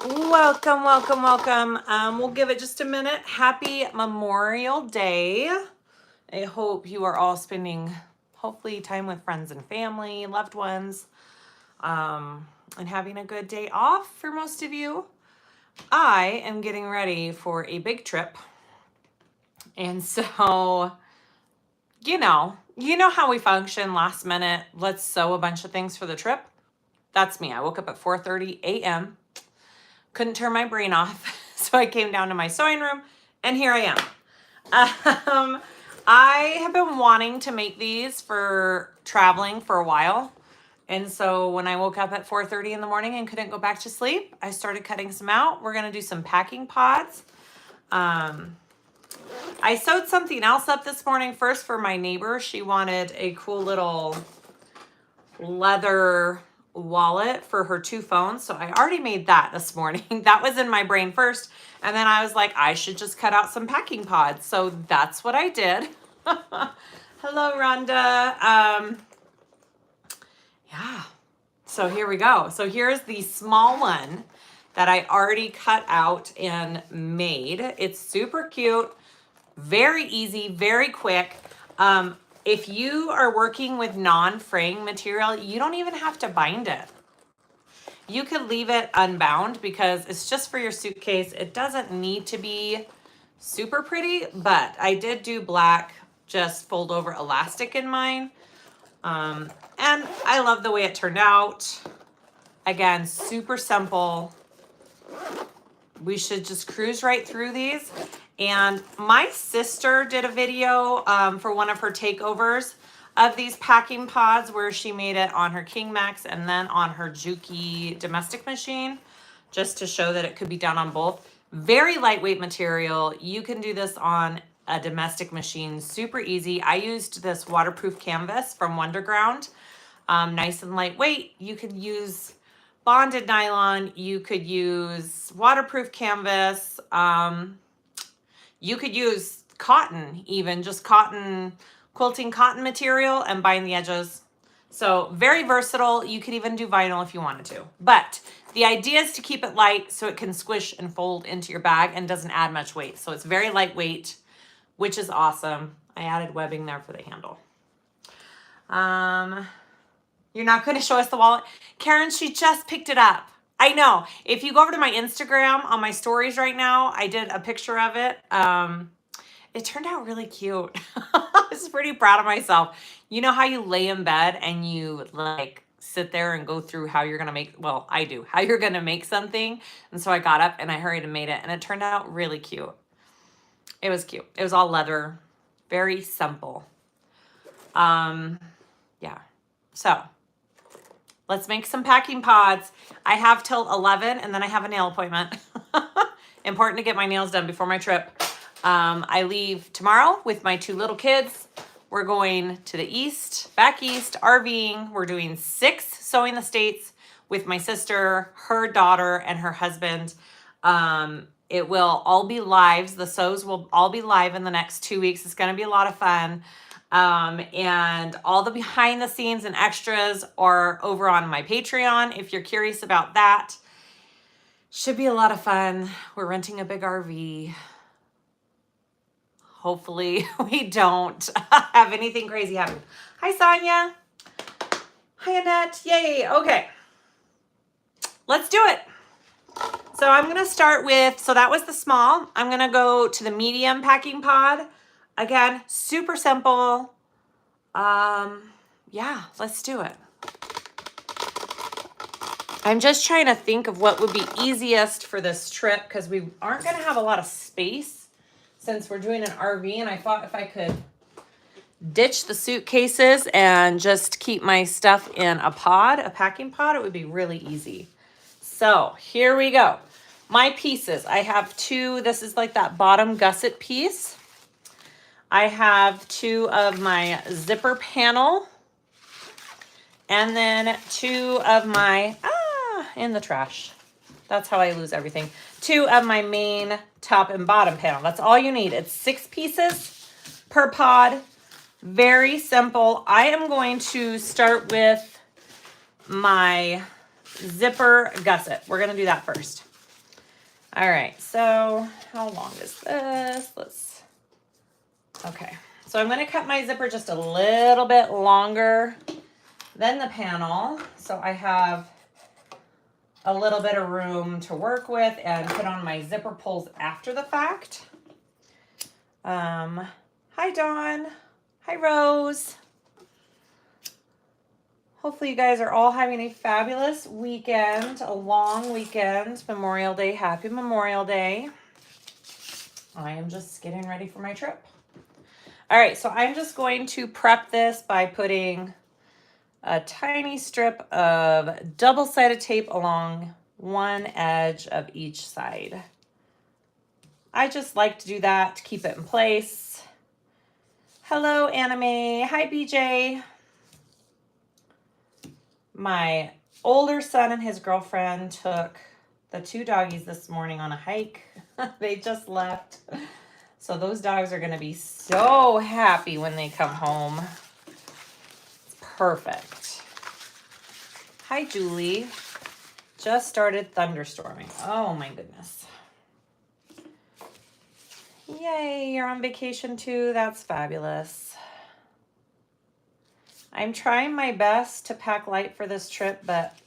Welcome, welcome, welcome. We'll give it just a minute. Happy Memorial Day. I hope you are all spending, hopefully, time with friends and family, loved ones, and having a good day off for most of you. I am getting ready for a big trip. And so, you know how we function last minute. Let's sew a bunch of things for the trip. That's me. I woke up at 4:30 a.m. Couldn't turn my brain off. So I came down to my sewing room and here I am. I have been wanting to make these for traveling for a while. And so when I woke up at 4:30 in the morning and couldn't go back to sleep, I started cutting some out. We're going to do some packing pods. I sewed something else up this morning first for my neighbor. She wanted a cool little leather wallet for her 2 phones. So I already made that this morning. That was in my brain first. And then I was like, I should just cut out some packing pods. So that's what I did. Hello, Rhonda. Yeah. So here we go. So here's the small one that I already cut out and made. It's super cute, very easy, very quick. If you are working with non-fraying material, you don't even have to bind it. You could leave it unbound because it's just for your suitcase. It doesn't need to be super pretty, but I did do black, just fold over elastic in mine. And I love the way it turned out. Again, super simple. We should just cruise right through these. And my sister did a video for one of her takeovers of these packing pods where she made it on her King Max and then on her Juki domestic machine, just to show that it could be done on both. Very lightweight material. You can do this on a domestic machine, super easy. I used this waterproof canvas from Wonderground, nice and lightweight. You could use bonded nylon, you could use waterproof canvas, you could use cotton, even just cotton, quilting cotton material and bind the edges. So very versatile. You could even do vinyl if you wanted to. But the idea is to keep it light so it can squish and fold into your bag and doesn't add much weight. So it's very lightweight, which is awesome. I added webbing there for the handle. You're not going to show us the wallet? Karen, she just picked it up. I know. If you go over to my Instagram on my stories right now, I did a picture of it. It turned out really cute. I was pretty proud of myself. You know how you lay in bed and you like sit there and go through how you're going to make, well, I do, how you're going to make something. And so I got up and I hurried and made it and it turned out really cute. It was cute. It was all leather, very simple. Yeah. So let's make some packing pods. I have till 11 and then I have a nail appointment. Important to get my nails done before my trip. I leave tomorrow with my 2 little kids. We're going to the east, back east, RVing. We're doing 6 Sewing the States with my sister, her daughter, and her husband. It will all be lives. The sews will all be live in the next 2 weeks. It's going to be a lot of fun. And all the behind the scenes and extras are over on my Patreon. If you're curious about that, should be a lot of fun. We're renting a big RV. Hopefully we don't have anything crazy happen. Hi, Sonia. Hi, Annette. Yay. Okay. Let's do it. So I'm going to start with, so that was the small. I'm going to go to the medium packing pod. Again, super simple. Yeah, let's do it. I'm just trying to think of what would be easiest for this trip because we aren't going to have a lot of space since we're doing an RV, and I thought if I could ditch the suitcases and just keep my stuff in a pod, a packing pod, it would be really easy. So here we go. My pieces, I have 2, this is like that bottom gusset piece. I have 2 of my zipper panel, and then 2 of my, in the trash. That's how I lose everything. 2 of my main top and bottom panel. That's all you need. It's 6 pieces per pod. Very simple. I am going to start with my zipper gusset. We're going to do that first. All right, so how long is this? Okay, so I'm gonna cut my zipper just a little bit longer than the panel, so I have a little bit of room to work with and put on my zipper pulls after the fact. Hi Dawn, hi Rose. Hopefully you guys are all having a fabulous weekend, a long weekend, Memorial Day, happy Memorial Day. I am just getting ready for my trip. All right, so I'm just going to prep this by putting a tiny strip of double-sided tape along one edge of each side. I just like to do that to keep it in place. Hello, Anime. Hi, BJ. My older son and his girlfriend took the two doggies this morning on a hike. They just left. So those dogs are going to be so happy when they come home. It's perfect. Hi, Julie. Just started thunderstorming. Oh my goodness. Yay, you're on vacation too. That's fabulous. I'm trying my best to pack light for this trip, but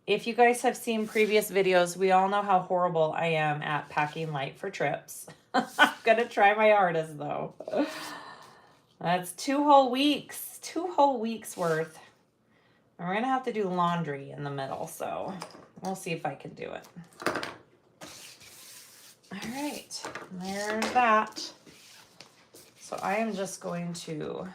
if you guys have seen previous videos, we all know how horrible I am at packing light for trips. I'm gonna try my hardest though. That's 2 whole weeks, 2 whole weeks worth. And we're gonna have to do laundry in the middle, so we'll see if I can do it. All right, there's that. So I am just going to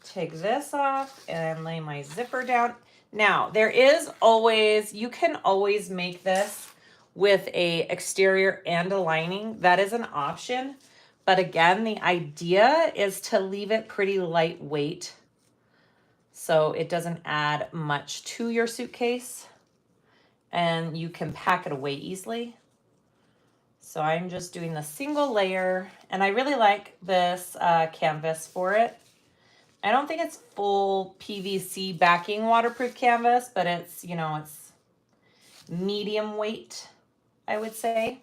take this off and lay my zipper down. Now, there is always, you can always make this with a exterior and a lining. That is an option. But again, the idea is to leave it pretty lightweight so it doesn't add much to your suitcase and you can pack it away easily. So I'm just doing the single layer, and I really like this canvas for it. I don't think it's full PVC backing waterproof canvas, but it's, you know, it's medium weight, I would say.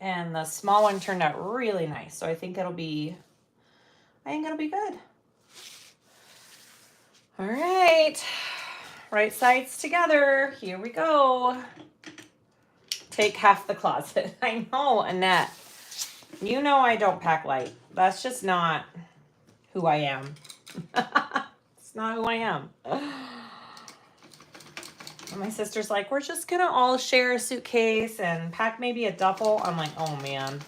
And the small one turned out really nice, so I think it'll be good. All right, right sides together. Here we go. Take half the closet. I know, Annette. You know I don't pack light. That's just not who I am. It's not who I am. And my sister's like, we're just gonna all share a suitcase and pack maybe a duffel. I'm like, oh man,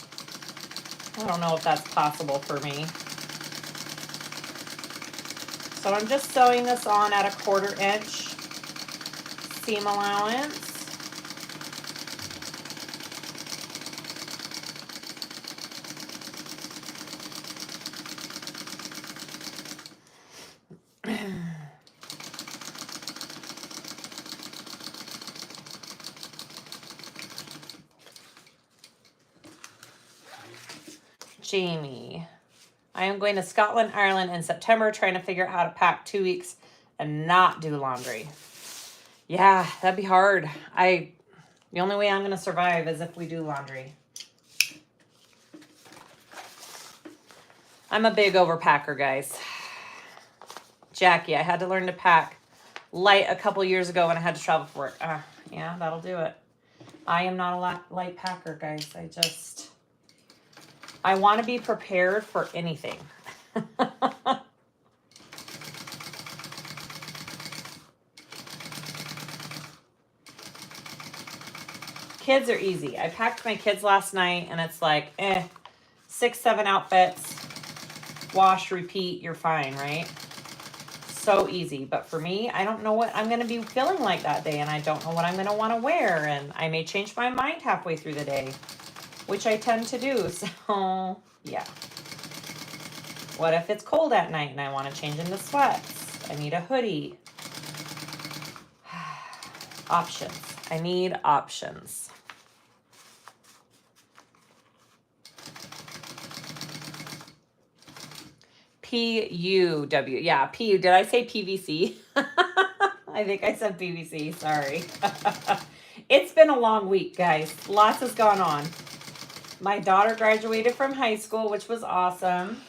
I don't know if that's possible for me. So I'm just sewing this on at a 1/4 inch seam allowance. Jamie, I am going to Scotland, Ireland in September, trying to figure out how to pack 2 weeks and not do laundry. Yeah, that'd be hard. The only way I'm going to survive is if we do laundry. I'm a big overpacker, guys. Jackie, I had to learn to pack light a couple years ago when I had to travel for work. Yeah, that'll do it. I am not a light packer, guys. I want to be prepared for anything. Kids are easy. I packed my kids last night and it's like, 6, 7 outfits, wash, repeat, you're fine, right? So easy. But for me, I don't know what I'm going to be feeling like that day, and I don't know what I'm going to want to wear, and I may change my mind halfway through the day, which I tend to do. So yeah. What if it's cold at night and I want to change into sweats? I need a hoodie. Options. I need options. P-U-W. Yeah, P-U. Did I say PVC? I think I said PVC, sorry. It's been a long week, guys. Lots has gone on. My daughter graduated from high school, which was awesome.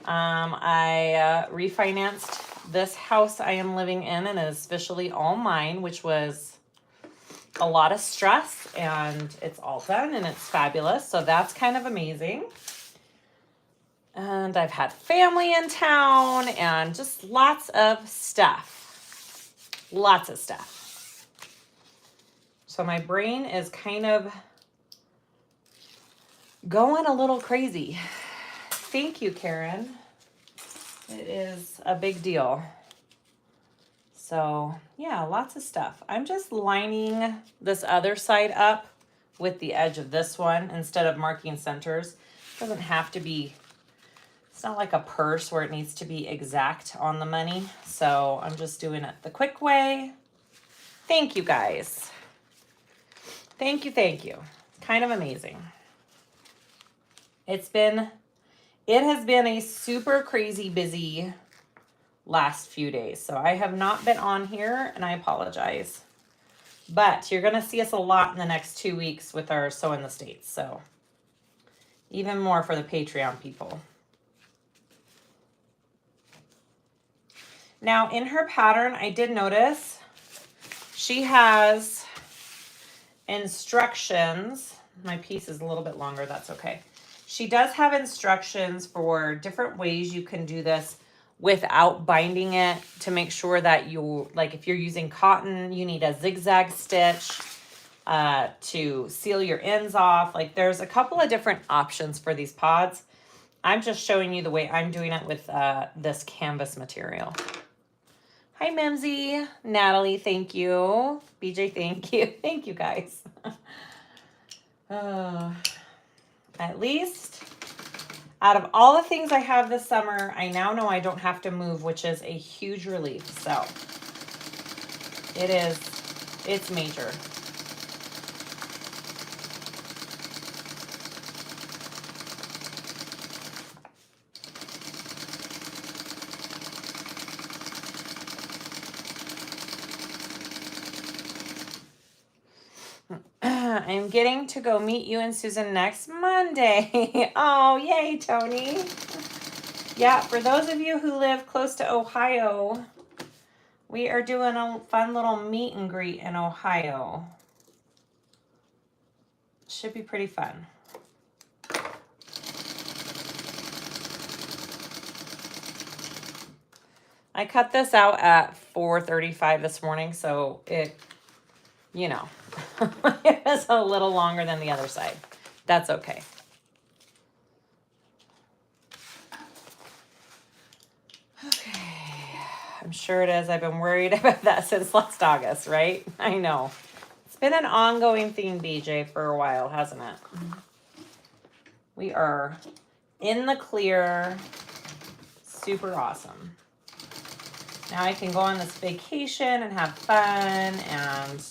I refinanced this house I am living in, and it is officially all mine, which was a lot of stress, and it's all done and it's fabulous. So that's kind of amazing. And I've had family in town and just lots of stuff. Lots of stuff. So my brain is kind of going a little crazy. Thank you, Karen. It is a big deal. So yeah, lots of stuff. I'm just lining this other side up with the edge of this one instead of marking centers. It doesn't have to be, it's not like a purse where it needs to be exact on the money. So I'm just doing it the quick way. Thank you, guys. Thank you, thank you. Kind of amazing. It has been a super crazy busy last few days. So I have not been on here and I apologize. But you're going to see us a lot in the next 2 weeks with our Sew in the States. So even more for the Patreon people. Now in her pattern, I did notice she has instructions. My piece is a little bit longer. That's okay. She does have instructions for different ways you can do this without binding it to make sure that you, like if you're using cotton, you need a zigzag stitch to seal your ends off. Like there's a couple of different options for these pods. I'm just showing you the way I'm doing it with this canvas material. Hi, Mimsy. Natalie, thank you. BJ, thank you. Thank you, guys. At least out of all the things I have this summer, I now know I don't have to move, which is a huge relief. So it's major. I'm getting to go meet you and Susan next Monday. Oh, yay, Tony. Yeah, for those of you who live close to Ohio, we are doing a fun little meet and greet in Ohio. Should be pretty fun. I cut this out at 4:35 this morning, so it, you know, it was a little longer than the other side. That's okay. Okay, I'm sure it is. I've been worried about that since last August, right? I know. It's been an ongoing theme, BJ, for a while, hasn't it? We are in the clear. Super awesome. Now I can go on this vacation and have fun and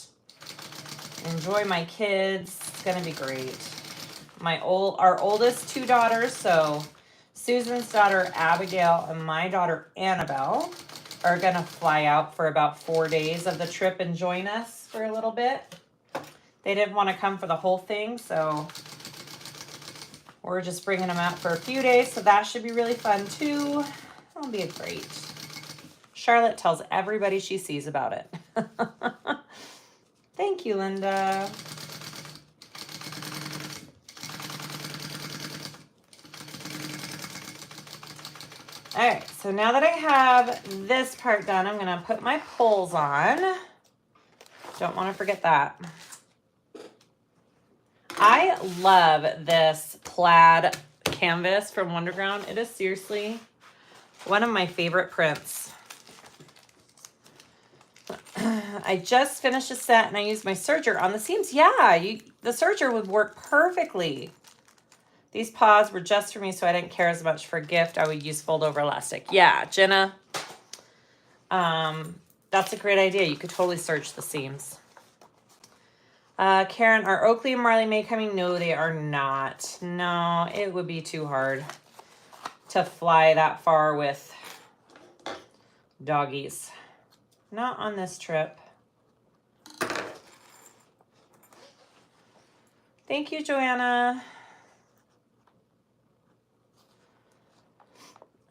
enjoy my kids. It's gonna be great. Our oldest two daughters, so Susan's daughter Abigail and my daughter Annabelle, are gonna fly out for about 4 days of the trip and join us for a little bit. They didn't want to come for the whole thing, so we're just bringing them out for a few days. So that should be really fun too. That'll be great. Charlotte tells everybody she sees about it. Thank you, Linda. All right, so now that I have this part done, I'm gonna put my poles on. Don't want to forget that. I love this plaid canvas from Wonderground. It is seriously one of my favorite prints. I just finished a set and I used my serger on the seams. Yeah, the serger would work perfectly. These paws were just for me, so I didn't care as much for a gift. I would use fold over elastic. Yeah, Jenna, that's a great idea. You could totally serge the seams. Karen, are Oakley and Marley May coming? No, they are not. No, it would be too hard to fly that far with doggies. Not on this trip. Thank you, Joanna.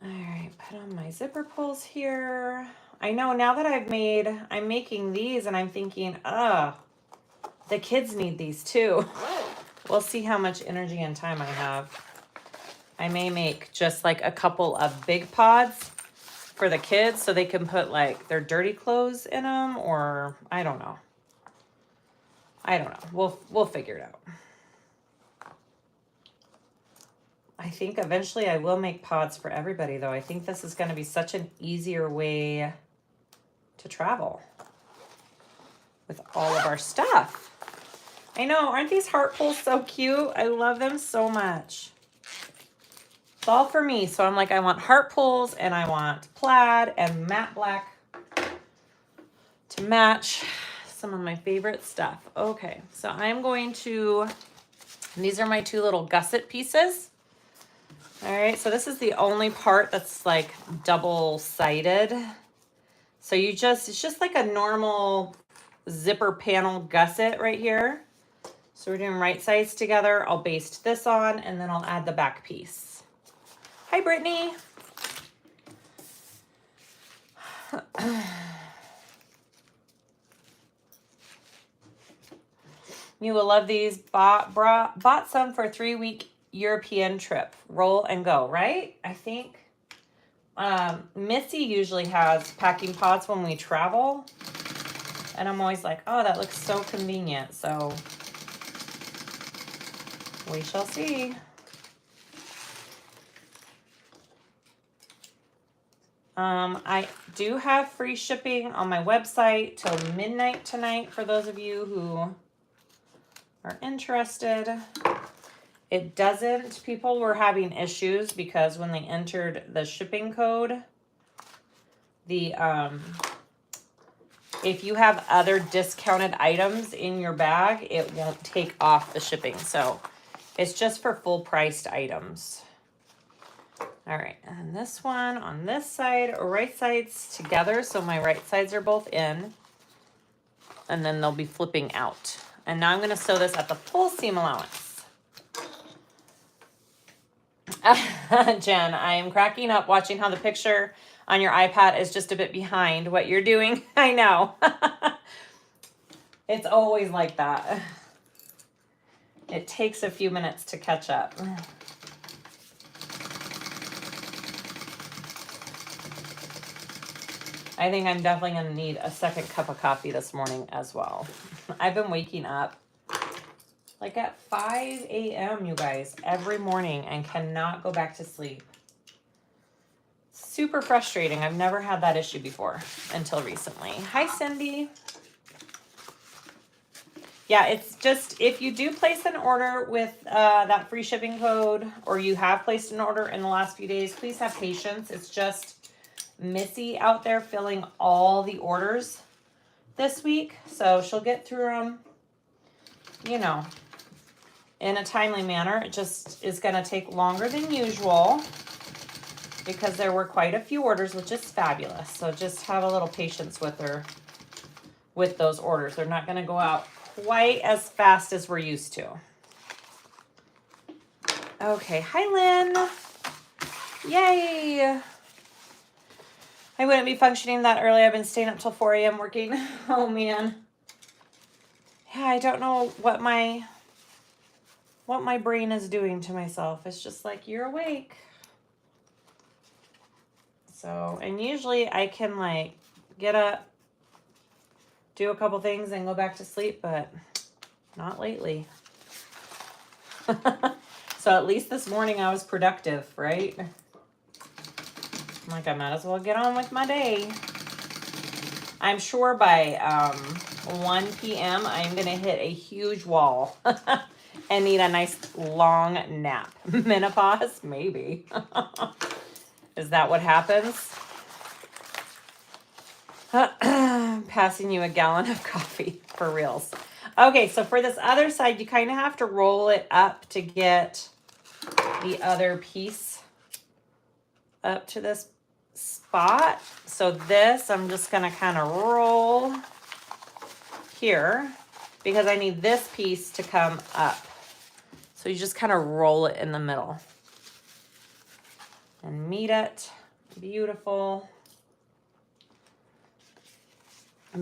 All right, put on my zipper pulls here. I know now that I'm making these and I'm thinking, the kids need these too. We'll see how much energy and time I have. I may make just like a couple of big pods for the kids so they can put like their dirty clothes in them, or I don't know. We'll figure it out. I think eventually I will make pods for everybody though. I think this is going to be such an easier way to travel with all of our stuff. I know, aren't these heart pulls so cute? I love them so much. It's all for me. So I'm like, I want heart pulls and I want plaid and matte black to match some of my favorite stuff. Okay, so I'm going to, these are my two little gusset pieces. All right, so this is the only part that's like double-sided. So it's just like a normal zipper panel gusset right here. So we're doing right sides together. I'll baste this on and then I'll add the back piece. Hi, Brittany. You will love these. Bought some for a 3-week European trip. Roll and go, right? I think Missy usually has packing pods when we travel. And I'm always like, oh, that looks so convenient. So we shall see. I do have free shipping on my website till midnight tonight for those of you who are interested. It doesn't, people were having issues because when they entered the shipping code, if you have other discounted items in your bag, it won't take off the shipping. So it's just for full priced items. All right, and this one on this side, right sides together. So my right sides are both in, and then they'll be flipping out. And now I'm gonna sew this at the full seam allowance. Jen, I am cracking up watching how the picture on your iPad is just a bit behind what you're doing. I know. It's always like that. It takes a few minutes to catch up. I think I'm definitely going to need a second cup of coffee this morning as well. I've been waking up like at 5 a.m., you guys, every morning and cannot go back to sleep. Super frustrating. I've never had that issue before until recently. Hi, Cindy. Yeah, it's just, if you do place an order with that free shipping code, or you have placed an order in the last few days, please have patience. It's just Missy out there filling all the orders this week. So she'll get through them, you know, in a timely manner. It just is going to take longer than usual because there were quite a few orders, which is fabulous. So just have a little patience with her with those orders. They're not going to go out quite as fast as we're used to. Okay. Hi, Lynn. Yay. I wouldn't be functioning that early. I've been staying up till 4 a.m. working. Oh, man. Yeah, I don't know what my brain is doing to myself. It's just like, you're awake. So, and usually I can like get up, do a couple things and go back to sleep, but not lately. So at least this morning I was productive, right? I'm like, I might as well get on with my day. I'm sure by 1 p.m. I'm going to hit a huge wall and need a nice long nap. Menopause? Maybe. Is that what happens? Passing you a gallon of coffee for reals. Okay, so for this other side, you kind of have to roll it up to get the other piece up to this spot. So this, I'm just gonna kind of roll here because I need this piece to come up. So you just kind of roll it in the middle and meet it. Beautiful.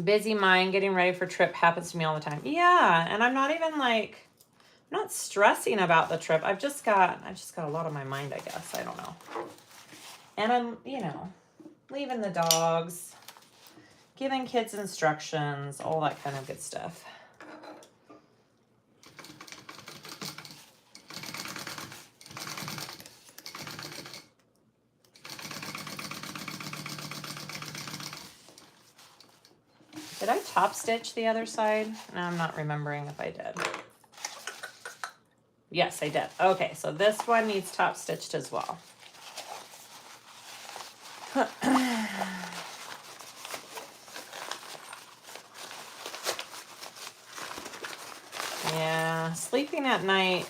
Busy mind getting ready for trip happens to me all the time. Yeah, and I'm not even like, I'm not stressing about the trip. I've just got a lot on my mind, I guess. I don't know. And I'm, leaving the dogs, giving kids instructions, all that kind of good stuff. Did I top stitch the other side? No, I'm not remembering if I did. Yes, I did. Okay, so this one needs top stitched as well. Yeah, sleeping at night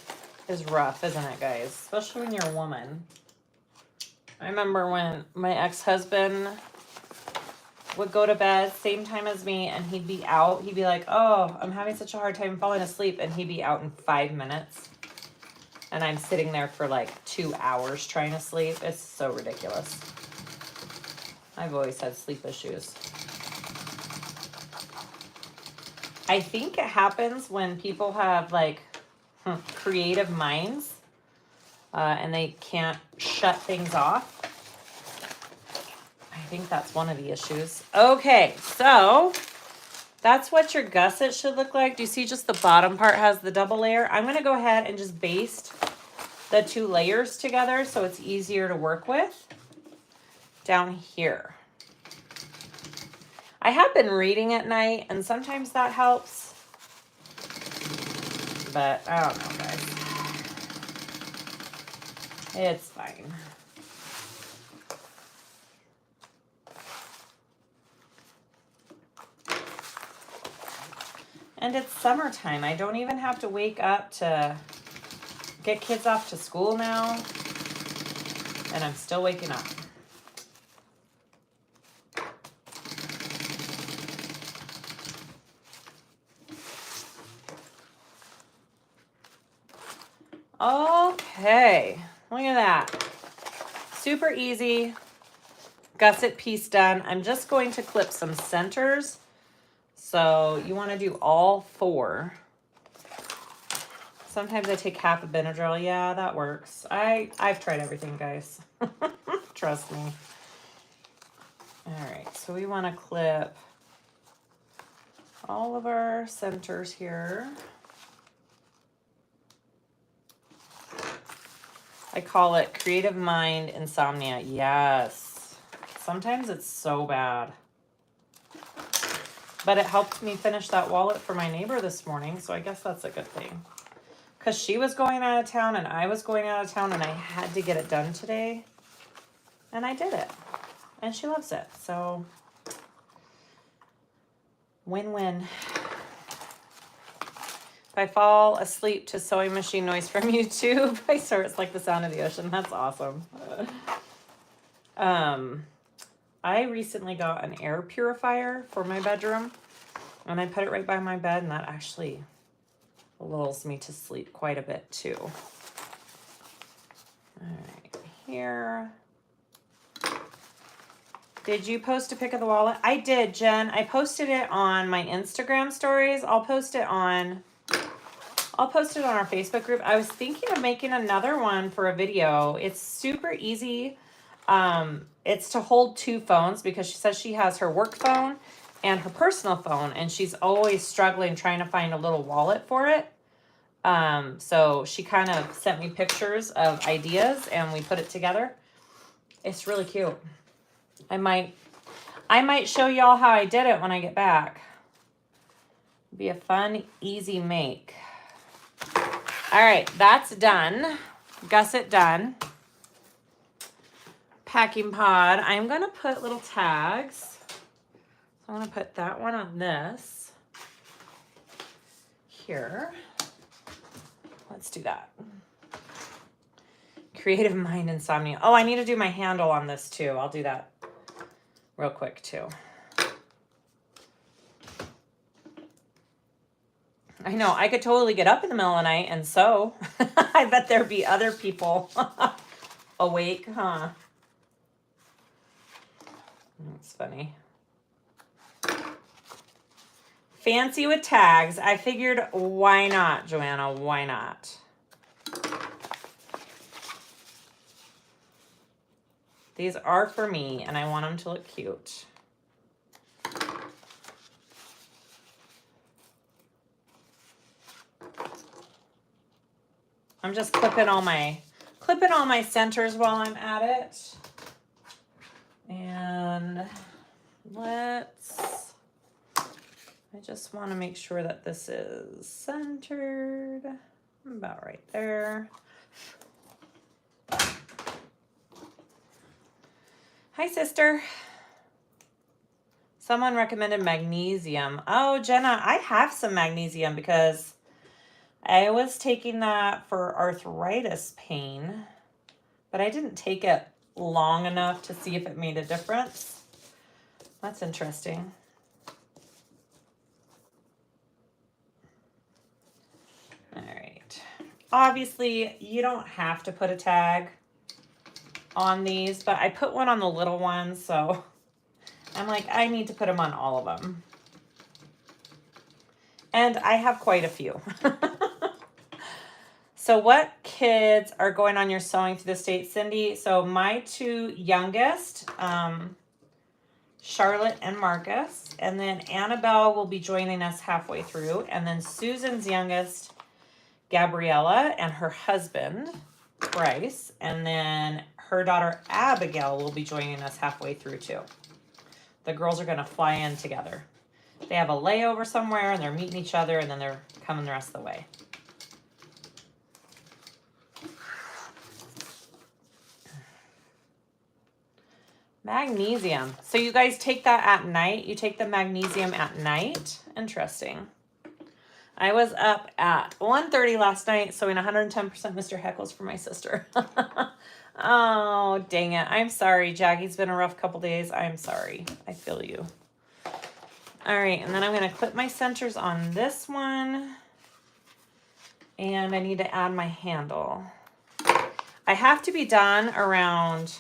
is rough, isn't it, guys? Especially when you're a woman. I remember when my ex-husband would go to bed same time as me, and he'd be out. He'd be like, oh, I'm having such a hard time falling asleep, and he'd be out in 5 minutes. And I'm sitting there for like 2 hours trying to sleep. It's so ridiculous. I've always had sleep issues. I think it happens when people have like creative minds and they can't shut things off. I think that's one of the issues. Okay, so that's what your gusset should look like. Do you see just the bottom part has the double layer? I'm going to go ahead and just baste the 2 layers together so it's easier to work with down here. I have been reading at night, and sometimes that helps. But I don't know, guys. It's fine. And it's summertime. I don't even have to wake up to get kids off to school now. And I'm still waking up. Okay, look at that. Super easy gusset piece done. I'm just going to clip some centers. So you want to do all 4. Sometimes I take half a Benadryl. Yeah, that works. I've tried everything, guys. Trust me. All right, so we want to clip all of our centers here. I call it creative mind insomnia. Yes. Sometimes it's so bad. But it helped me finish that wallet for my neighbor this morning, so I guess that's a good thing. Because she was going out of town and I was going out of town, and I had to get it done today. And I did it. And she loves it. So, win-win. If I fall asleep to sewing machine noise from YouTube, I swear it's like the sound of the ocean. That's awesome. I recently got an air purifier for my bedroom, and I put it right by my bed, and that actually lulls me to sleep quite a bit too. All right, here. Did you post a pic of the wallet? I did, Jen. I posted it on my Instagram stories. I'll post it on our Facebook group. I was thinking of making another one for a video. It's super easy. It's to hold 2 phones because she says she has her work phone and her personal phone, and she's always struggling trying to find a little wallet for it. So she kind of sent me pictures of ideas and we put it together. It's really cute. I might show y'all how I did it when I get back. It'd be a fun, easy make. All right, that's done. Gusset done. Packing pod. I'm going to put little tags. So I'm going to put that one on this. Here. Let's do that. Creative mind insomnia. Oh, I need to do my handle on this too. I'll do that real quick too. I know, I could totally get up in the middle of the night and sew. I bet there'd be other people awake, huh? That's funny. Fancy with tags. I figured, why not, Joanna? Why not? These are for me, and I want them to look cute. I'm just clipping all my centers while I'm at it. And I just want to make sure that this is centered about right there. Hi, sister. Someone recommended magnesium. Oh, Jenna, I have some magnesium because I was taking that for arthritis pain, but I didn't take it long enough to see if it made a difference. That's interesting. All right. Obviously, you don't have to put a tag on these, but I put one on the little ones, so I'm like, I need to put them on all of them. And I have quite a few. So what kids are going on your sewing through the state, Cindy? So my two youngest, Charlotte and Marcus, and then Annabelle will be joining us halfway through, and then Susan's youngest, Gabriella, and her husband, Bryce, and then her daughter, Abigail, will be joining us halfway through too. The girls are going to fly in together. They have a layover somewhere, and they're meeting each other, and then they're coming the rest of the way. Magnesium. So you guys take that at night? You take the magnesium at night? Interesting. I was up at 1:30 last night, sewing 110% Mr. Heckles for my sister. Oh, dang it. I'm sorry, Jackie. It's been a rough couple days. I'm sorry. I feel you. All right, and then I'm going to clip my centers on this one. And I need to add my handle. I have to be done around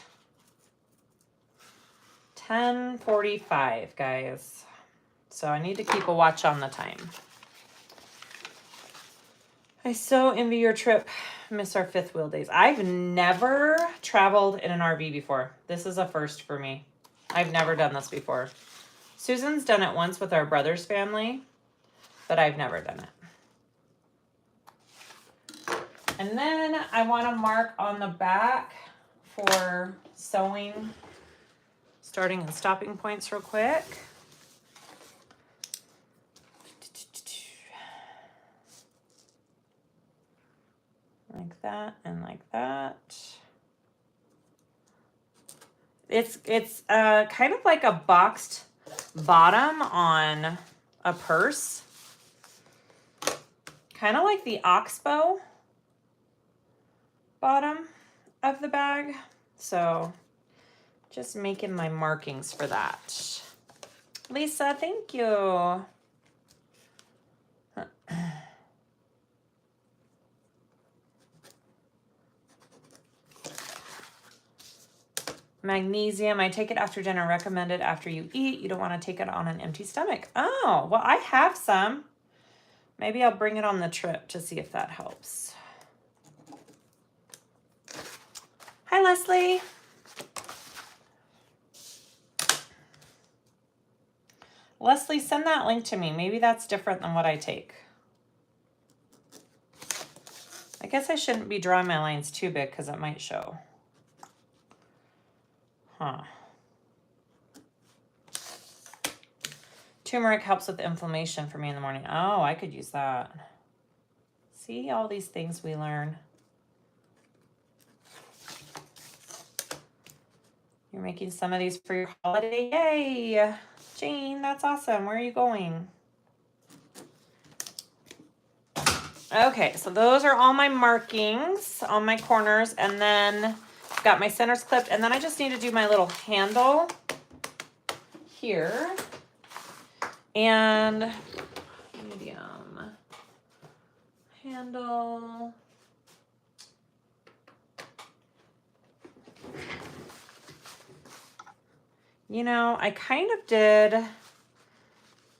10:45, guys. So I need to keep a watch on the time. I so envy your trip. Miss our fifth wheel days. I've never traveled in an RV before. This is a first for me. I've never done this before. Susan's done it once with our brother's family, but I've never done it. And then I want to mark on the back for sewing, starting and stopping points real quick. Like that and like that. It's kind of like a boxed bottom on a purse. Kind of like the oxbow bottom of the bag. So just making my markings for that. Lisa, thank you. Magnesium, I take it after dinner, recommended after you eat. You don't want to take it on an empty stomach. Oh, well, I have some. Maybe I'll bring it on the trip to see if that helps. Hi, Leslie. Leslie, send that link to me. Maybe that's different than what I take. I guess I shouldn't be drawing my lines too big because it might show. Huh. Turmeric helps with inflammation for me in the morning. Oh, I could use that. See all these things we learn. You're making some of these for your holiday. Yay! Jane, that's awesome. Where are you going? Okay, so those are all my markings on my corners, and then I've got my centers clipped, and then I just need to do my little handle here. And medium handle. You know, I kind of did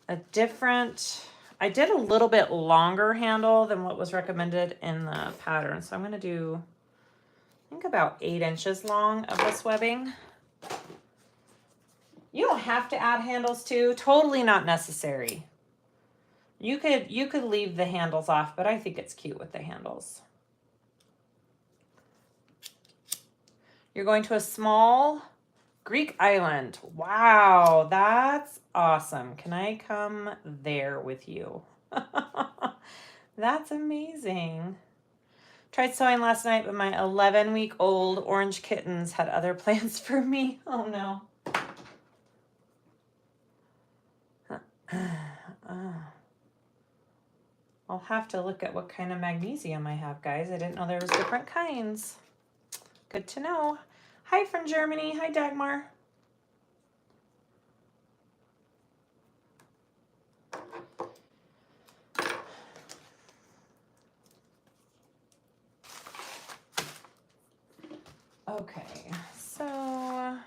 a different, I did a little bit longer handle than what was recommended in the pattern. So I'm going to do, I think about 8 inches long of this webbing. You don't have to add handles too, totally not necessary. You could leave the handles off, but I think it's cute with the handles. You're going to a small Greek island. Wow, that's awesome. Can I come there with you? That's amazing. Tried sewing last night, but my 11-week-old orange kittens had other plans for me. Oh no. I'll have to look at what kind of magnesium I have, guys. I didn't know there was different kinds. Good to know. Hi from Germany. Hi, Dagmar. Okay, so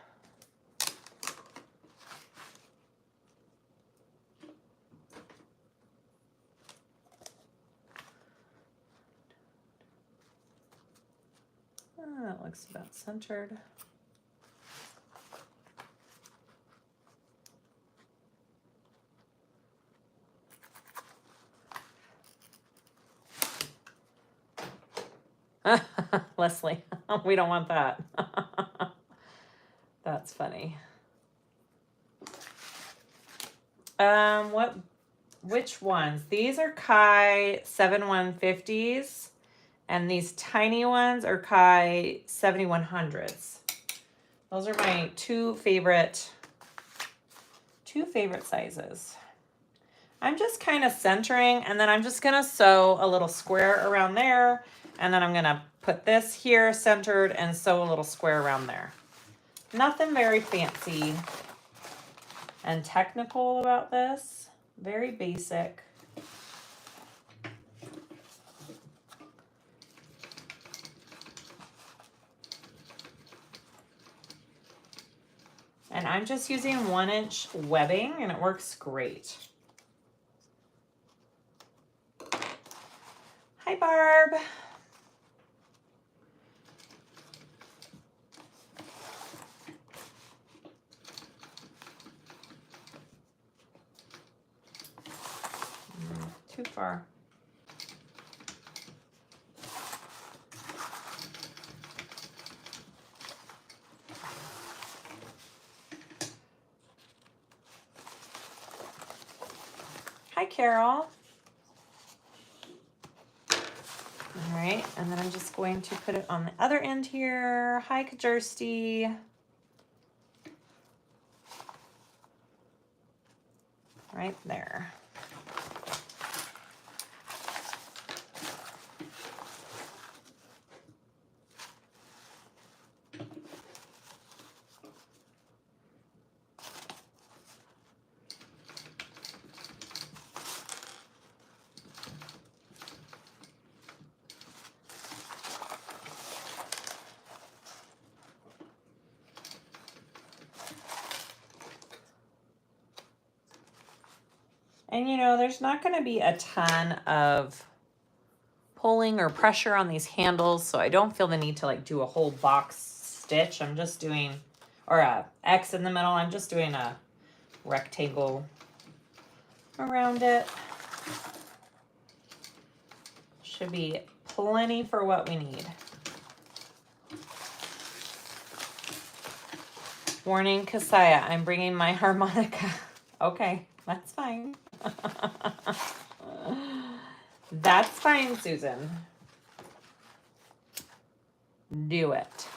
that looks about centered. Leslie, we don't want that. That's funny. Which ones? These are Kai 7150s, and these tiny ones are Kai 7100s. Those are my two favorite sizes. I'm just kind of centering, and then I'm just gonna sew a little square around there, and then I'm gonna put this here centered and sew a little square around there. Nothing very fancy and technical about this. Very basic. And I'm just using 1-inch webbing, and it works great. Hi, Barb. Too far. Hi, Carol. All right, and then I'm just going to put it on the other end here. Hi, Kajersty. Right there. And you know, there's not going to be a ton of pulling or pressure on these handles, so I don't feel the need to like do a whole box stitch. I'm just doing, or a X in the middle. I'm just doing a rectangle around it. Should be plenty for what we need. Warning, Kasaya, I'm bringing my harmonica. Okay, that's fine. That's fine, Susan. Do it.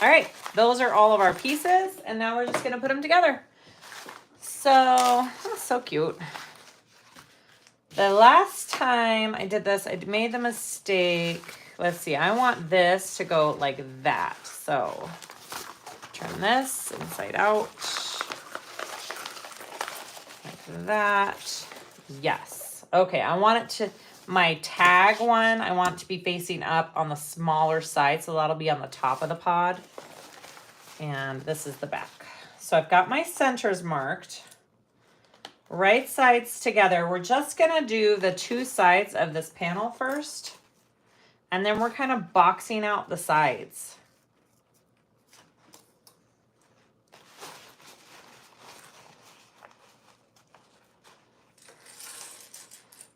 All right, those are all of our pieces, and now we're just gonna put them together. So, that's so cute. The last time I did this, I made the mistake. Let's see, I want this to go like that. So turn this inside out like that. Yes. Okay, I want it to, my tag one, I want it to be facing up on the smaller side. So that'll be on the top of the pod. And this is the back. So I've got my centers marked. Right sides together. We're just going to do the two sides of this panel first. And then we're kind of boxing out the sides.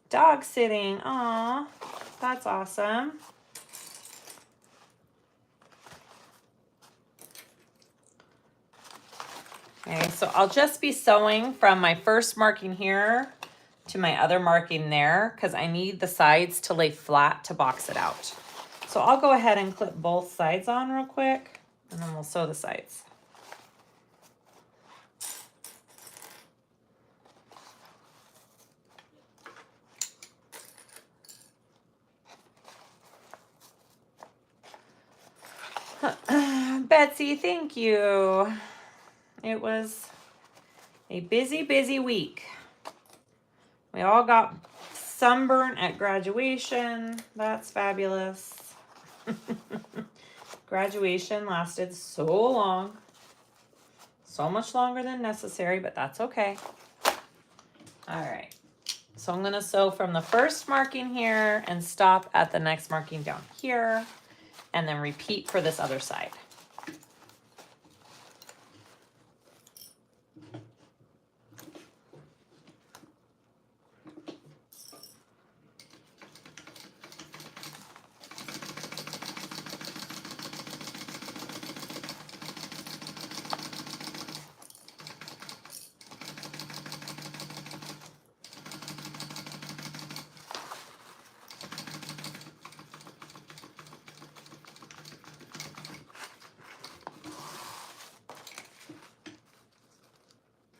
Dog sitting. Aw, that's awesome. Okay, so I'll just be sewing from my first marking here to my other marking there because I need the sides to lay flat to box it out. So I'll go ahead and clip both sides on real quick and then we'll sew the sides. Betsy, thank you. It was a busy, busy week. We all got sunburnt at graduation. That's fabulous. Graduation lasted so long. So much longer than necessary, but that's okay. All right. So I'm going to sew from the first marking here and stop at the next marking down here. And then repeat for this other side.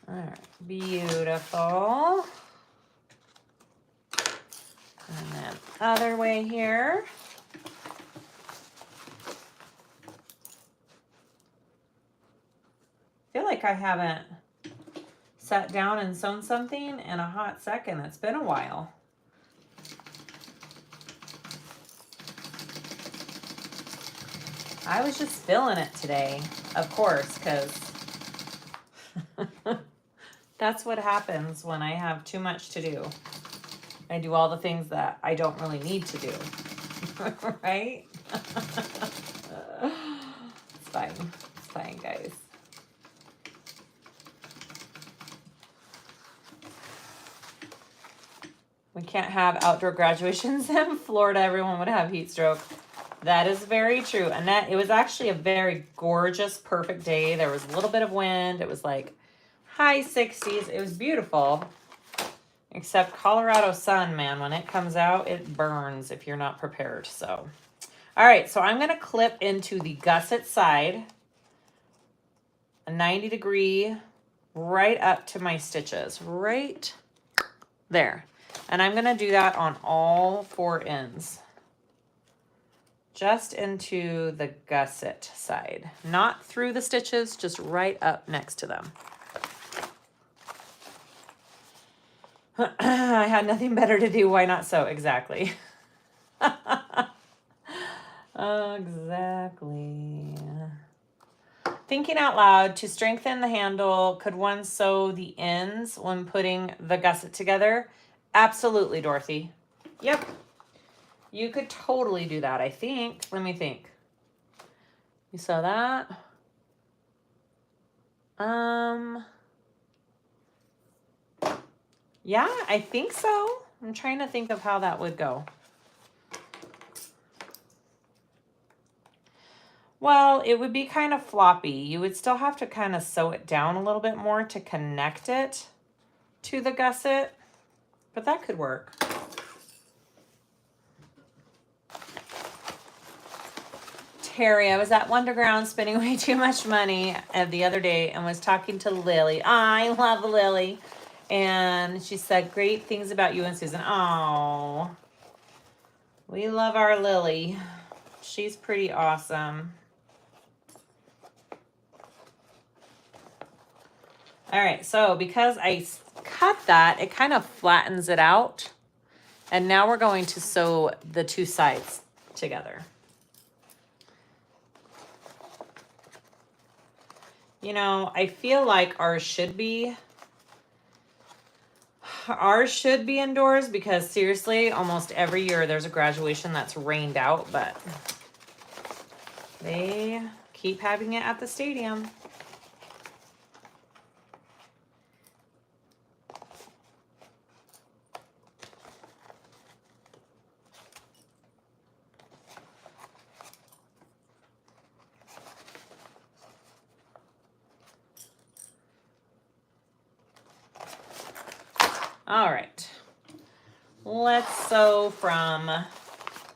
All right, beautiful. And then other way here. I feel like I haven't sat down and sewn something in a hot second. It's been a while. I was just feeling it today, of course, because that's what happens when I have too much to do. I do all the things that I don't really need to do, right? It's fine, guys. We can't have outdoor graduations in Florida. Everyone would have heat stroke. That is very true. Annette, it was actually a very gorgeous, perfect day. There was a little bit of wind. It was like high 60s. It was beautiful. Except Colorado sun, man, when it comes out, it burns if you're not prepared. So, all right, so I'm going to clip into the gusset side, a 90-degree, right up to my stitches, right there. And I'm going to do that on all four ends. Just into the gusset side. Not through the stitches, just right up next to them. I had nothing better to do. Why not sew? Exactly. Exactly. Thinking out loud, to strengthen the handle, could one sew the ends when putting the gusset together? Absolutely, Dorothy. Yep. You could totally do that, I think. Let me think. You saw that? Yeah, I think so. I'm trying to think of how that would go. Well, it would be kind of floppy. You would still have to kind of sew it down a little bit more to connect it to the gusset, but that could work. Terry, I was at Wonderground spending way too much money the other day and was talking to Lily. I love Lily. And she said great things about you and Susan. Oh, we love our Lily. She's pretty awesome. All right, so because I cut that, it kind of flattens it out. And now we're going to sew the two sides together. You know, I feel like ours should be indoors because seriously, almost every year there's a graduation that's rained out, but they keep having it at the stadium. All right, let's sew from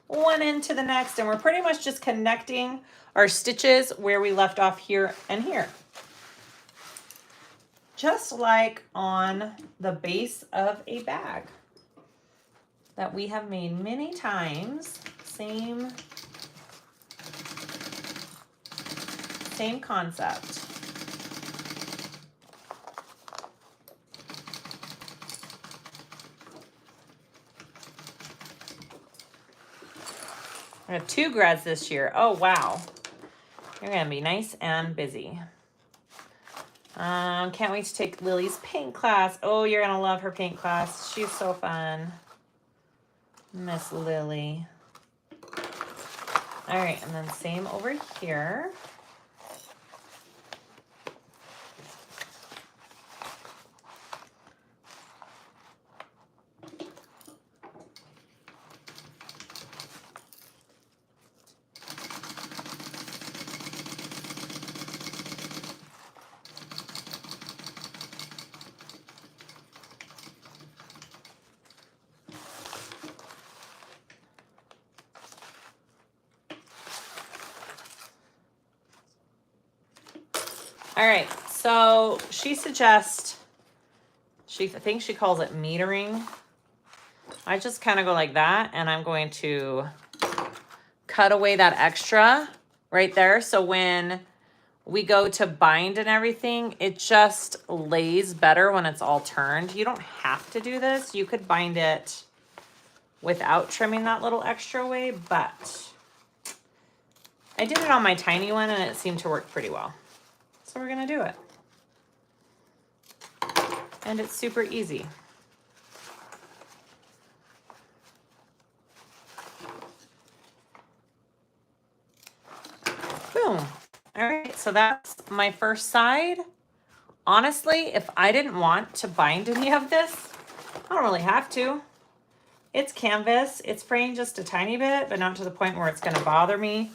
one end to the next, and we're pretty much just connecting our stitches where we left off here and here. Just like on the base of a bag that we have made many times. Same concept. I have 2 grads this year. Oh, wow. You're going to be nice and busy. Can't wait to take Lily's paint class. Oh, you're going to love her paint class. She's so fun. Miss Lily. All right, and then same over here. All right, so she suggests, I think she calls it metering. I just kind of go like that, and I'm going to cut away that extra right there. So when we go to bind and everything, it just lays better when it's all turned. You don't have to do this. You could bind it without trimming that little extra away, but I did it on my tiny one and it seemed to work pretty well. So we're gonna do it. And it's super easy. Boom. All right, so that's my first side. Honestly, if I didn't want to bind any of this, I don't really have to. It's canvas. It's fraying just a tiny bit, but not to the point where it's gonna bother me.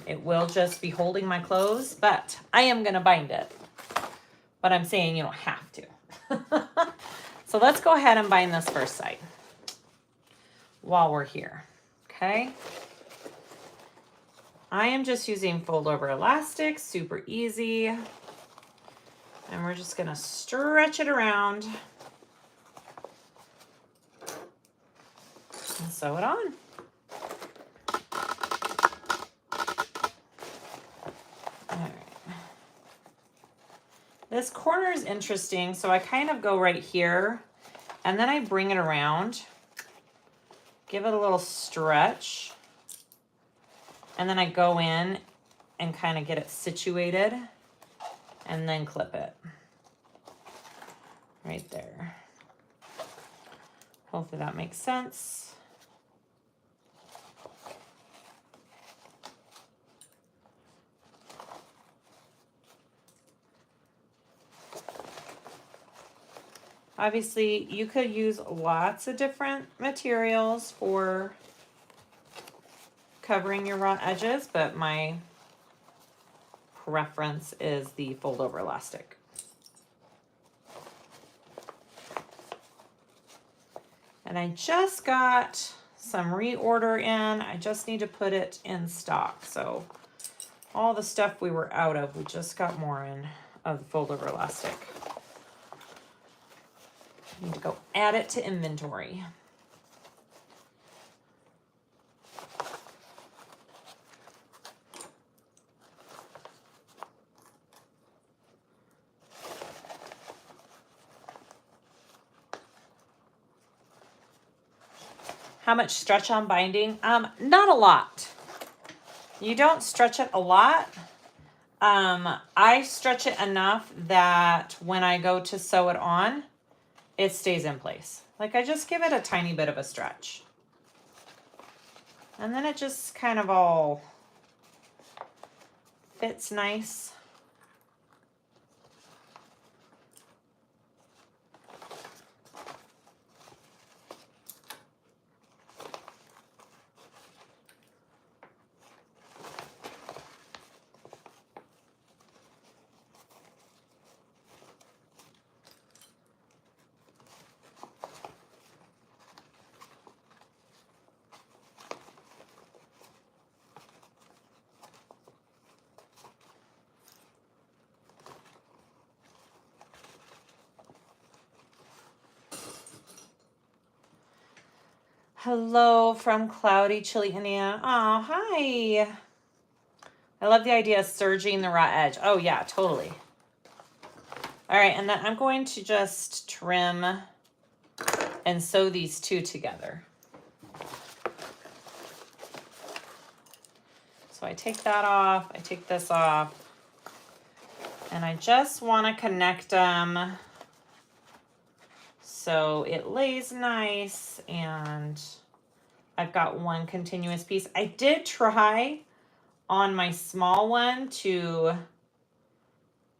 It will just be holding my clothes, but I am gonna bind it. But I'm saying you don't have to. So let's go ahead and bind this first side while we're here, okay? I am just using fold over elastic, super easy. And we're just gonna stretch it around and sew it on. All right. This corner is interesting, so I kind of go right here and then I bring it around, give it a little stretch, and then I go in and kind of get it situated and then clip it right there. Hopefully that makes sense. Obviously, you could use lots of different materials for covering your raw edges, but my preference is the fold over elastic. And I just got some reorder in. I just need to put it in stock. So all the stuff we were out of, we just got more in of the fold over elastic. Need to go add it to inventory. How much stretch on binding? Not a lot. You don't stretch it a lot. I stretch it enough that when I go to sew it on, it stays in place. Like I just give it a tiny bit of a stretch. And then it just kind of all fits nice. Hello from cloudy, chilly Indiana. Oh, hi. I love the idea of serging the raw edge. Oh yeah, totally. All right, and then I'm going to just trim and sew these two together. So I take that off, I take this off, and I just want to connect them so it lays nice and I've got one continuous piece. I did try on my small one to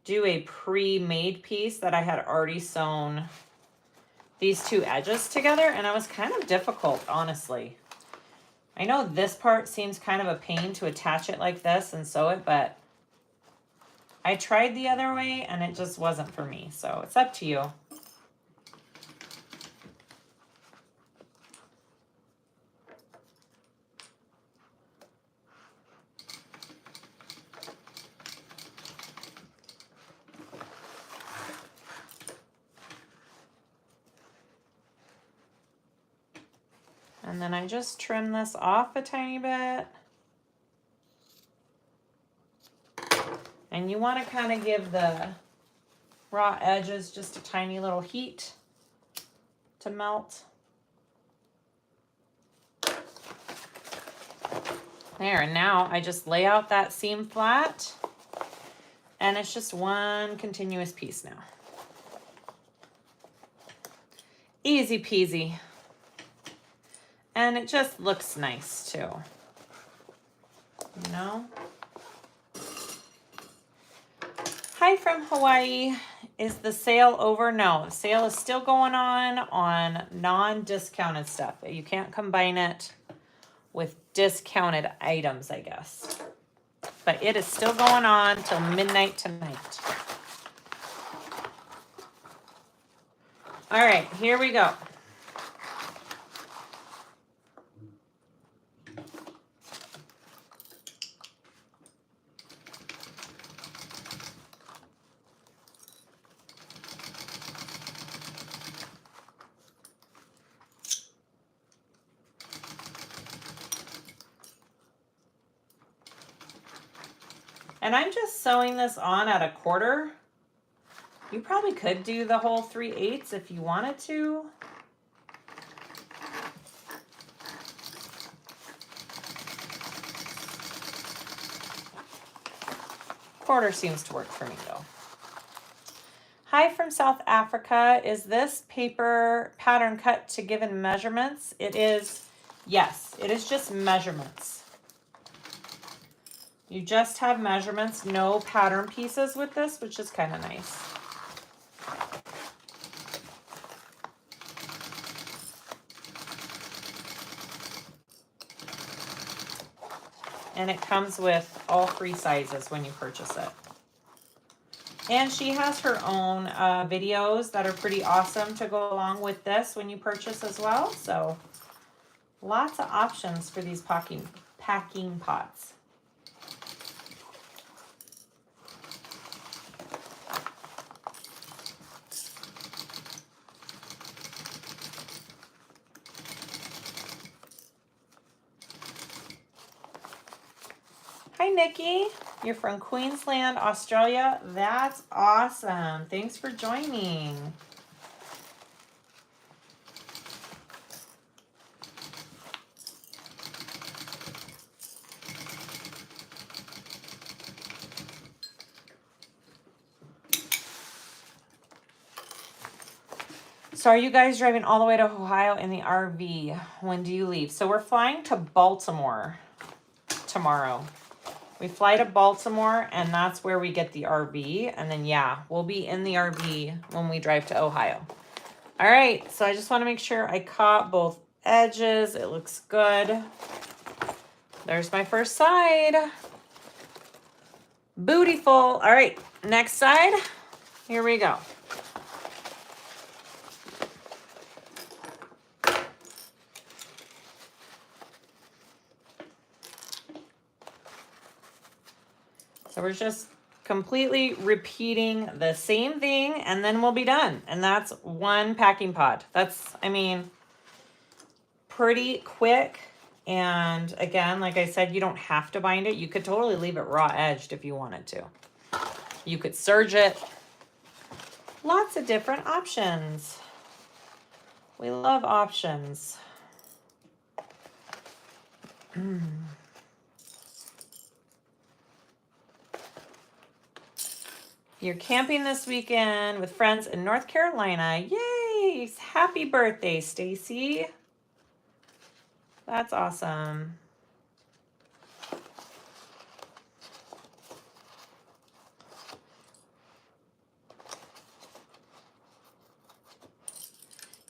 do a pre-made piece that I had already sewn these two edges together, and it was kind of difficult, honestly. I know this part seems kind of a pain to attach it like this and sew it, but I tried the other way and it just wasn't for me, so it's up to you. And then I just trim this off a tiny bit. And you want to kind of give the raw edges just a tiny little heat to melt. There, and now I just lay out that seam flat, and it's just one continuous piece now. Easy peasy. And it just looks nice too, you know? Hi from Hawaii. Is the sale over? No, the sale is still going on non-discounted stuff. You can't combine it with discounted items, I guess. But it is still going on till midnight tonight. All right, here we go. And I'm just sewing this on at 1/4. You probably could do the whole 3/8 if you wanted to. Quarter seems to work for me though. Hi from South Africa. Is this paper pattern cut to given measurements? It is, yes, it is just measurements. You just have measurements, no pattern pieces with this, which is kind of nice. And it comes with all 3 sizes when you purchase it. And she has her own videos that are pretty awesome to go along with this when you purchase as well. So lots of options for these packing pots. Hi, Nikki. You're from Queensland, Australia. That's awesome. Thanks for joining. So are you guys driving all the way to Ohio in the RV? When do you leave? So we're flying to Baltimore tomorrow. We fly to Baltimore, and that's where we get the RV. And then, yeah, we'll be in the RV when we drive to Ohio. All right, so I just want to make sure I caught both edges. It looks good. There's my first side. Bootyful. All right, next side. Here we go. So we're just completely repeating the same thing, and then we'll be done. And that's one packing pod. That's, I mean, pretty quick. And again, like I said, you don't have to bind it. You could totally leave it raw edged if you wanted to. You could serge it. Lots of different options. We love options. You're camping this weekend with friends in North Carolina. Yay! Happy birthday, Stacy. That's awesome.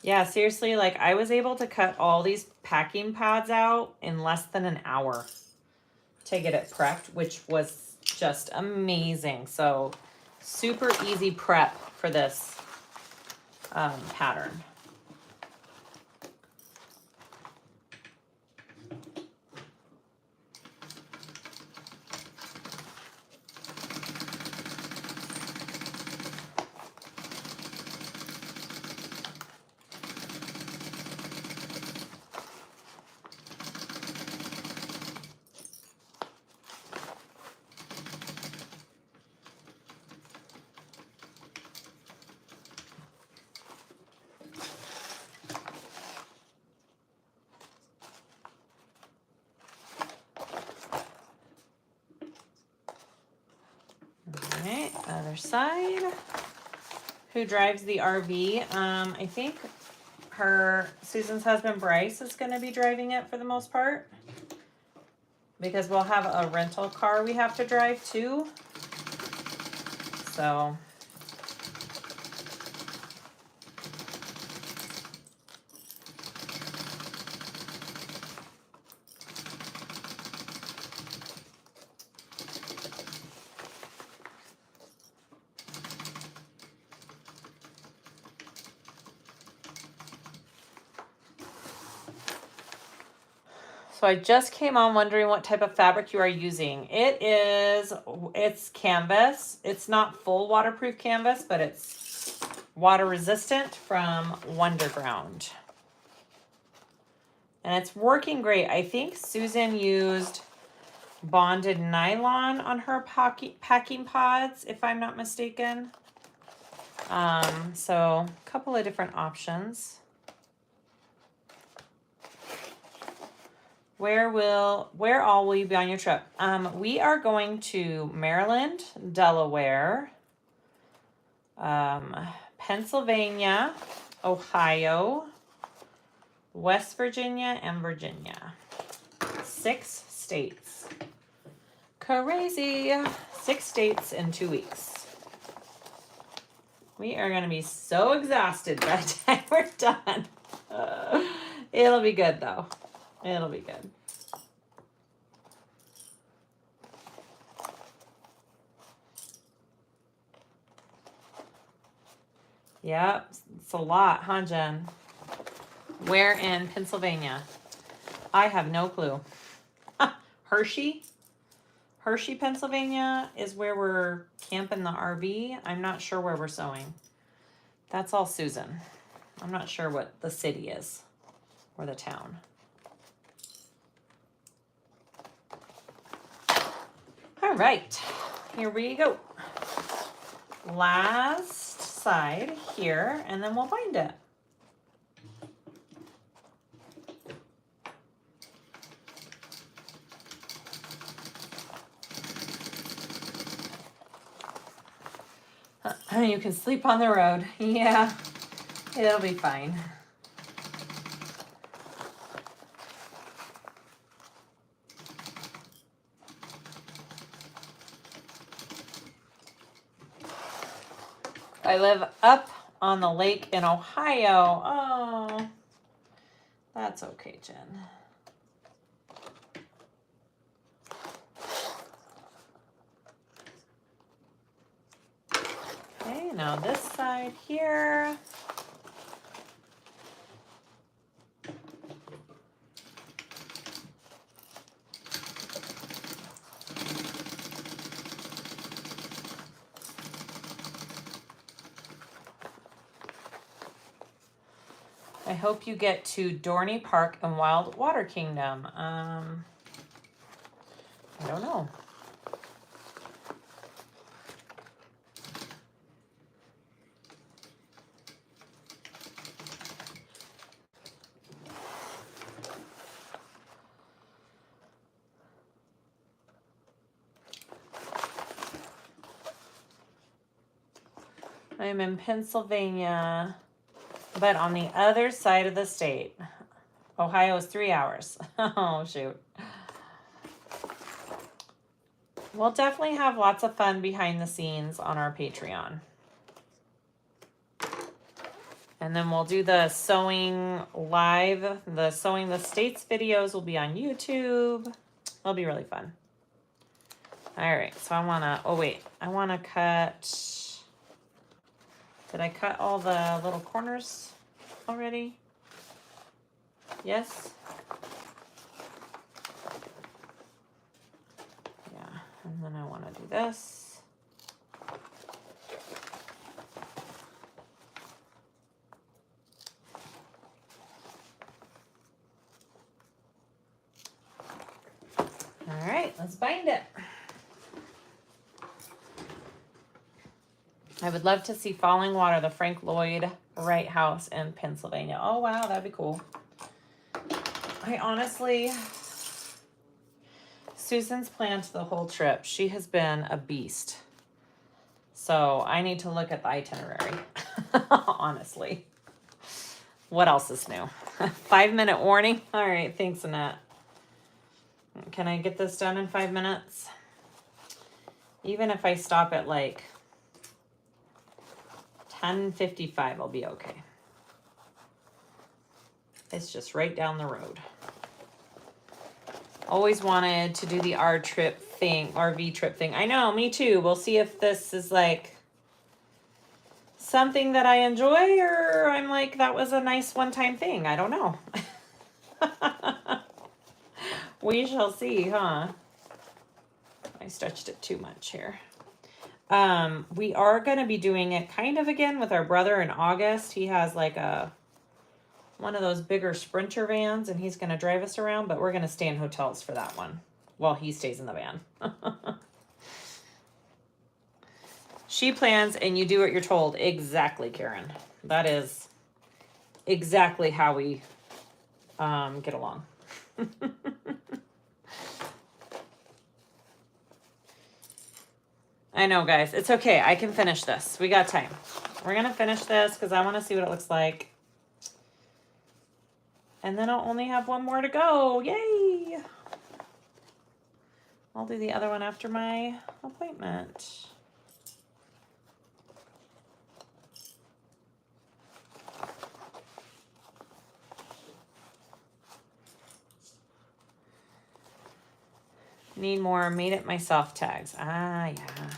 Yeah, seriously, like I was able to cut all these packing pads out in less than an hour to get it prepped, which was just amazing. So super easy prep for this pattern. Alright, other side. Who drives the RV? I think Susan's husband Bryce is going to be driving it for the most part. Because we'll have a rental car we have to drive too. So I just came on wondering what type of fabric you are using. It's canvas. It's not full waterproof canvas, but it's water resistant from Wonderground. And it's working great. I think Susan used bonded nylon on her packing pods, if I'm not mistaken. So a couple of different options. Where all will you be on your trip? We are going to Maryland, Delaware, Pennsylvania, Ohio, West Virginia, and Virginia. 6 states. Crazy. 6 states in 2 weeks. We are going to be so exhausted by the time we're done. It'll be good, though. It'll be good. Yep, it's a lot, huh, Jen? Where in Pennsylvania? I have no clue. Hershey, Pennsylvania is where we're camping the RV. I'm not sure where we're sewing. That's all Susan. I'm not sure what the city is or the town. All right, here we go. Last side here, and then we'll bind it. You can sleep on the road. Yeah, it'll be fine. I live up on the lake in Ohio. Oh, that's okay, Jen. Okay, now this side here. I hope you get to Dorney Park and Wild Water Kingdom. I don't know. I'm in Pennsylvania, but on the other side of the state. Ohio is 3 hours. Oh, shoot. We'll definitely have lots of fun behind the scenes on our Patreon. And then we'll do the sewing live. The Sewing the States videos will be on YouTube. It'll be really fun. All right, so I want to, oh wait, I want to cut, did I cut all the little corners already? Yes? Yeah, and then I want to do this. All right, let's bind it. I would love to see Falling Water, the Frank Lloyd Wright House in Pennsylvania. Oh, wow, that'd be cool. I honestly, Susan's planned the whole trip. She has been a beast. So I need to look at the itinerary, honestly. What else is new? 5-minute warning? All right, thanks, Annette. Can I get this done in 5 minutes? Even if I stop at like 10:55, I'll be okay. It's just right down the road. Always wanted to do the RV trip thing. I know, me too. We'll see if this is like something that I enjoy, or I'm like, that was a nice one-time thing. I don't know. We shall see, huh? I stretched it too much here. We are going to be doing it kind of again with our brother in August. He has like one of those bigger Sprinter vans, and he's going to drive us around, but we're going to stay in hotels for that one while he stays in the van. She plans and you do what you're told. Exactly, Karen. That is exactly how we get along. I know, guys. It's okay. I can finish this. We got time. We're going to finish this because I want to see what it looks like. And then I'll only have one more to go. Yay! I'll do the other one after my appointment. Need more made it myself tags. Ah, yeah.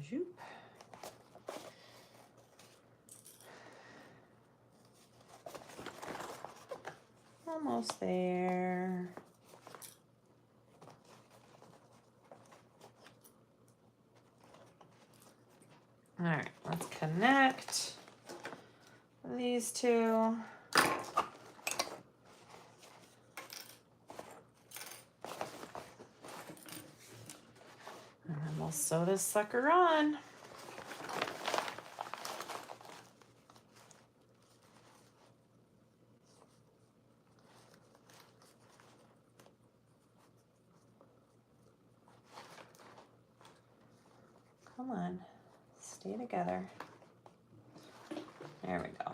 Zoop. Almost there. All right, let's connect these two. And then we'll sew this sucker on. Come on, stay together. There we go.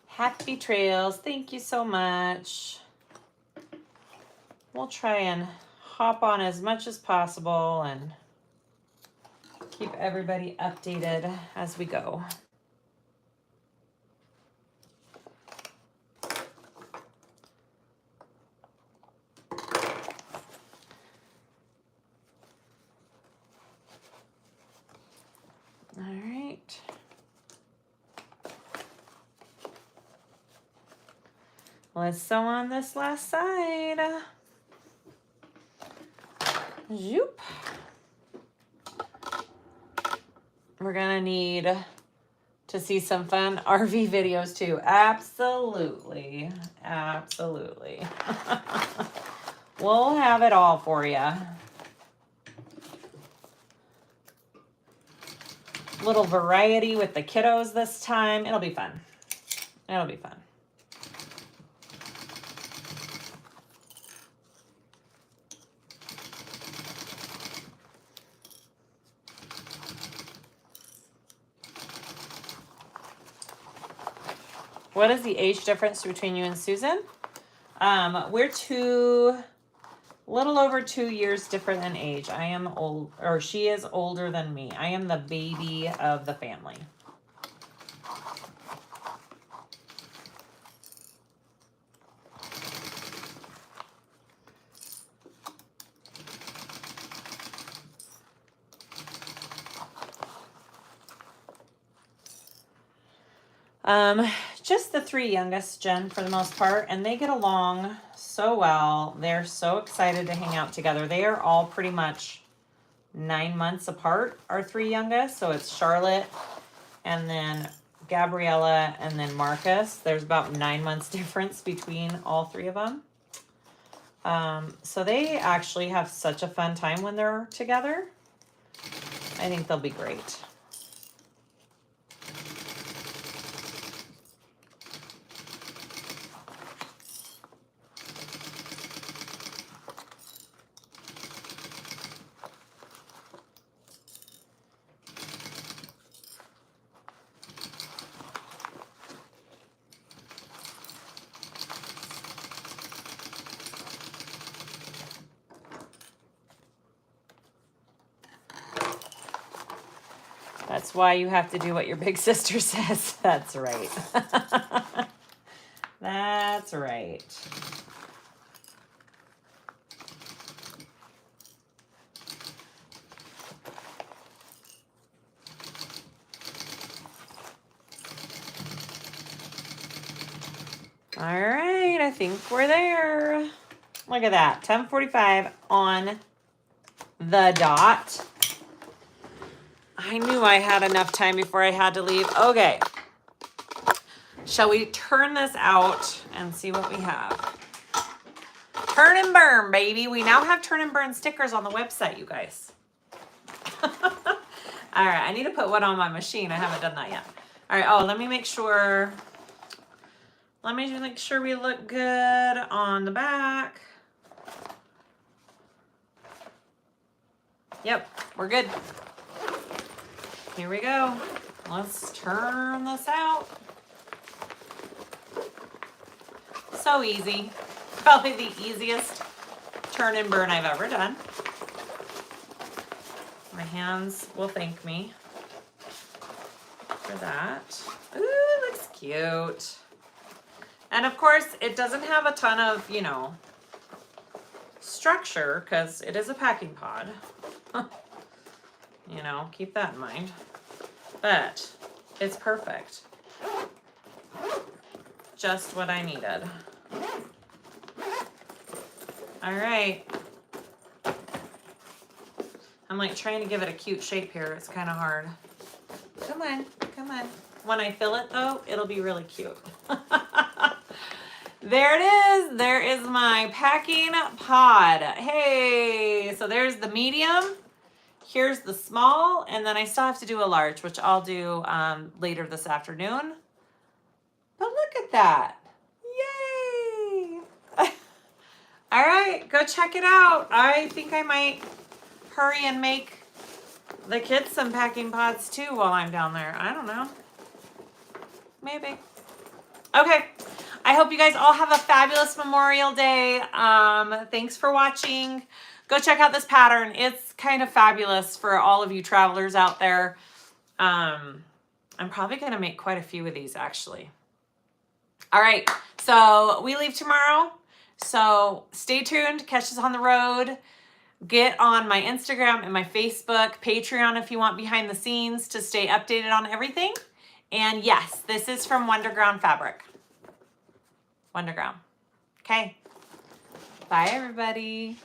Happy trails. Thank you so much. We'll try and hop on as much as possible and keep everybody updated as we go. All right. Let's sew on this last side. Zoop. We're gonna need to see some fun RV videos too. Absolutely. Absolutely. We'll have it all for you. Little variety with the kiddos this time. It'll be fun. It'll be fun. What is the age difference between you and Susan? We're little over 2 years different in age. I am old, or she is older than me. I am the baby of the family. Just the three youngest, Jen, for the most part, and they get along so well. They're so excited to hang out together. They are all pretty much 9 months apart, our three youngest. So it's Charlotte, and then Gabriella, and then Marcus. There's about 9 months difference between all three of them. So they actually have such a fun time when they're together. I think they'll be great. That's why you have to do what your big sister says. That's right. That's right. All right, I think we're there. Look at that, 10:45 on the dot. I knew I had enough time before I had to leave. Okay. Shall we turn this out and see what we have? Turn and burn, baby. We now have turn and burn stickers on the website, you guys. All right, I need to put one on my machine. I haven't done that yet. All right, oh, let me make sure. Let me make sure we look good on the back. Yep, we're good. Here we go. Let's turn this out. So easy. Probably the easiest turn and burn I've ever done. My hands will thank me for that. Ooh, looks cute. And of course, it doesn't have a ton of, you know, structure because it is a packing pod. You know, keep that in mind. But it's perfect. Just what I needed. All right. I'm like trying to give it a cute shape here. It's kind of hard. Come on, come on. When I fill it though, it'll be really cute. There it is. There is my packing pod. Hey, so there's the medium. Here's the small, and then I still have to do a large, which I'll do later this afternoon. But look at that. Yay. All right, go check it out. I think I might hurry and make the kids some packing pods too while I'm down there. I don't know. Maybe. Okay. I hope you guys all have a fabulous Memorial Day. Thanks for watching. Go check out this pattern. It's kind of fabulous for all of you travelers out there. I'm probably going to make quite a few of these actually. All right. So we leave tomorrow. So stay tuned. Catch us on the road. Get on my Instagram and my Facebook, Patreon if you want behind the scenes to stay updated on everything. And yes, this is from Wonderground Fabric. Wonderground. Okay. Bye, everybody.